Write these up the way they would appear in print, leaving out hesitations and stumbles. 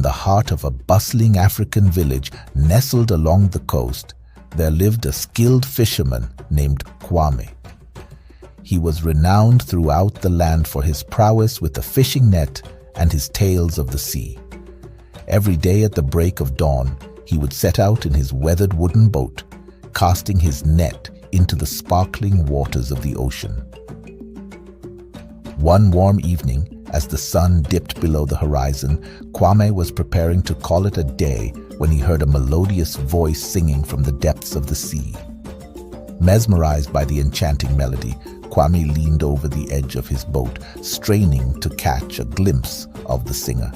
In the heart of a bustling African village nestled along the coast, there lived a skilled fisherman named Kwami. He was renowned throughout the land for his prowess with the fishing net and his tales of the sea. Every day at the break of dawn, he would set out in his weathered wooden boat, casting his net into the sparkling waters of the ocean. One warm evening, as the sun dipped below the horizon, Kwame was preparing to call it a day when he heard a melodious voice singing from the depths of the sea. Mesmerized by the enchanting melody, Kwame leaned over the edge of his boat, straining to catch a glimpse of the singer.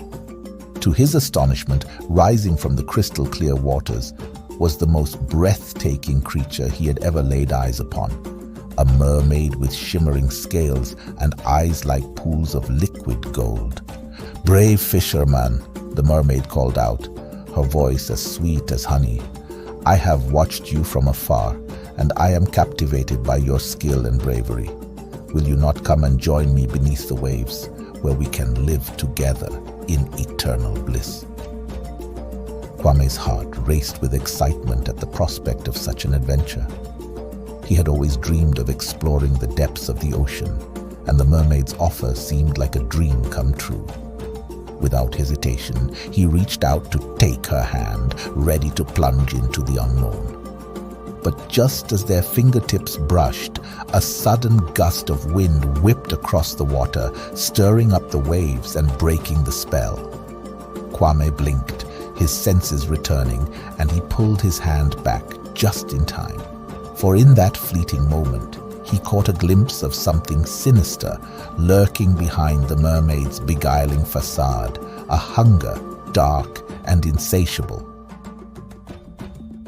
To his astonishment, rising from the crystal-clear waters was the most breathtaking creature he had ever laid eyes upon. A mermaid with shimmering scales and eyes like pools of liquid gold. "Brave fisherman," the mermaid called out, her voice as sweet as honey. "I have watched you from afar, and I am captivated by your skill and bravery. Will you not come and join me beneath the waves, where we can live together in eternal bliss?" Kwame's heart raced with excitement at the prospect of such an adventure. He had always dreamed of exploring the depths of the ocean, and the mermaid's offer seemed like a dream come true. Without hesitation, he reached out to take her hand, ready to plunge into the unknown. But just as their fingertips brushed, a sudden gust of wind whipped across the water, stirring up the waves and breaking the spell. Kwame blinked, his senses returning, and he pulled his hand back just in time. For in that fleeting moment, he caught a glimpse of something sinister lurking behind the mermaid's beguiling facade, a hunger dark and insatiable.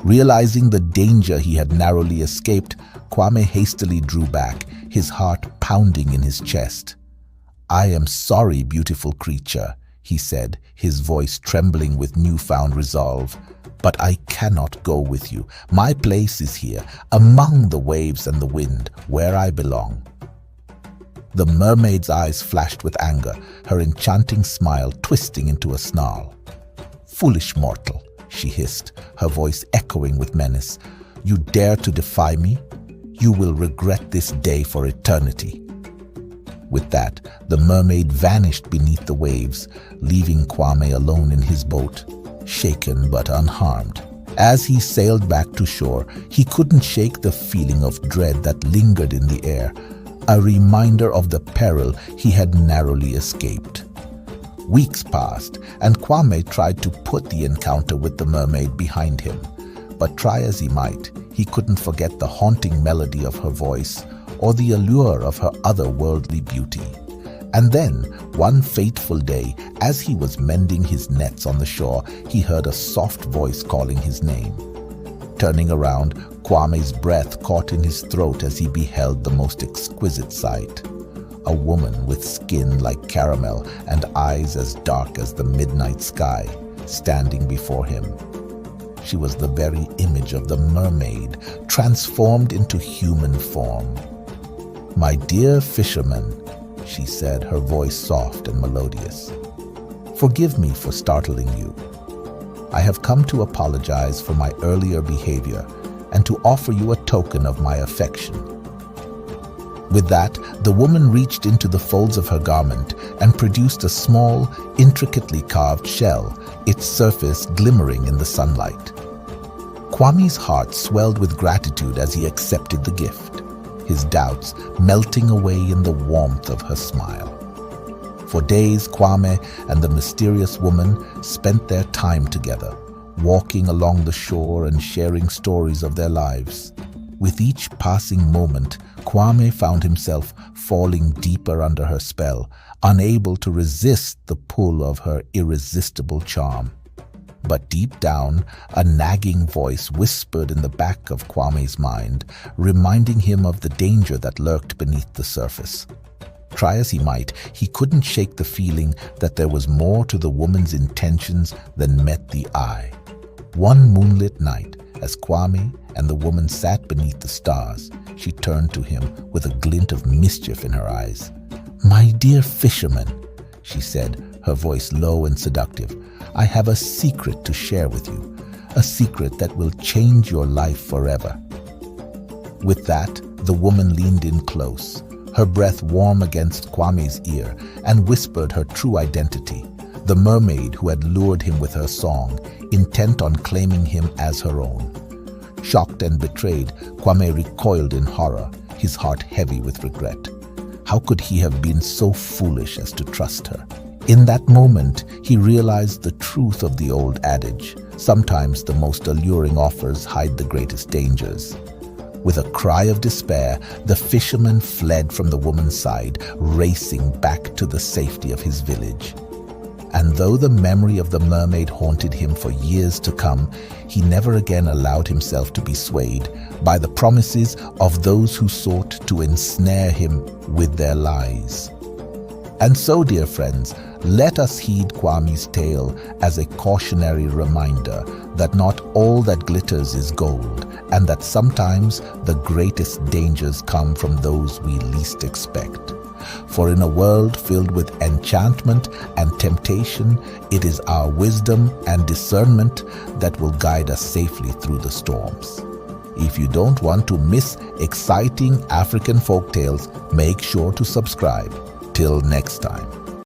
Realizing the danger he had narrowly escaped, Kwame hastily drew back, his heart pounding in his chest. "I am sorry, beautiful creature," he said, his voice trembling with newfound resolve. "But I cannot go with you. My place is here, among the waves and the wind, where I belong." The mermaid's eyes flashed with anger, her enchanting smile twisting into a snarl. "Foolish mortal," she hissed, her voice echoing with menace. "You dare to defy me? You will regret this day for eternity." With that, the mermaid vanished beneath the waves, leaving Kwame alone in his boat, shaken but unharmed. As he sailed back to shore, he couldn't shake the feeling of dread that lingered in the air, a reminder of the peril he had narrowly escaped. Weeks passed, and Kwame tried to put the encounter with the mermaid behind him. But try as he might, he couldn't forget the haunting melody of her voice or the allure of her otherworldly beauty. And then, one fateful day, as he was mending his nets on the shore, he heard a soft voice calling his name. Turning around, Kwame's breath caught in his throat as he beheld the most exquisite sight. A woman with skin like caramel and eyes as dark as the midnight sky, standing before him. She was the very image of the mermaid, transformed into human form. "My dear fisherman," she said, her voice soft and melodious. "Forgive me for startling you. I have come to apologize for my earlier behavior and to offer you a token of my affection." With that, the woman reached into the folds of her garment and produced a small, intricately carved shell, its surface glimmering in the sunlight. Kwami's heart swelled with gratitude as he accepted the gift, his doubts melting away in the warmth of her smile. For days, Kwame and the mysterious woman spent their time together, walking along the shore and sharing stories of their lives. With each passing moment, Kwame found himself falling deeper under her spell, unable to resist the pull of her irresistible charm. But deep down, a nagging voice whispered in the back of Kwame's mind, reminding him of the danger that lurked beneath the surface. Try as he might, he couldn't shake the feeling that there was more to the woman's intentions than met the eye. One moonlit night, as Kwame and the woman sat beneath the stars, she turned to him with a glint of mischief in her eyes. "My dear fisherman," she said, her voice low and seductive, I have a secret to share with you, a secret that will change your life forever." With that, the woman leaned in close, her breath warm against Kwami's ear, and whispered her true identity, the mermaid who had lured him with her song, intent on claiming him as her own. Shocked and betrayed, Kwame recoiled in horror, his heart heavy with regret. How could he have been so foolish as to trust her? In that moment, he realized the truth of the old adage, sometimes the most alluring offers hide the greatest dangers. With a cry of despair, the fisherman fled from the woman's side, racing back to the safety of his village. And though the memory of the mermaid haunted him for years to come, he never again allowed himself to be swayed by the promises of those who sought to ensnare him with their lies. And so, dear friends, let us heed Kwami's tale as a cautionary reminder that not all that glitters is gold, and that sometimes the greatest dangers come from those we least expect. For in a world filled with enchantment and temptation, it is our wisdom and discernment that will guide us safely through the storms. If you don't want to miss exciting African folktales, make sure to subscribe. Till next time.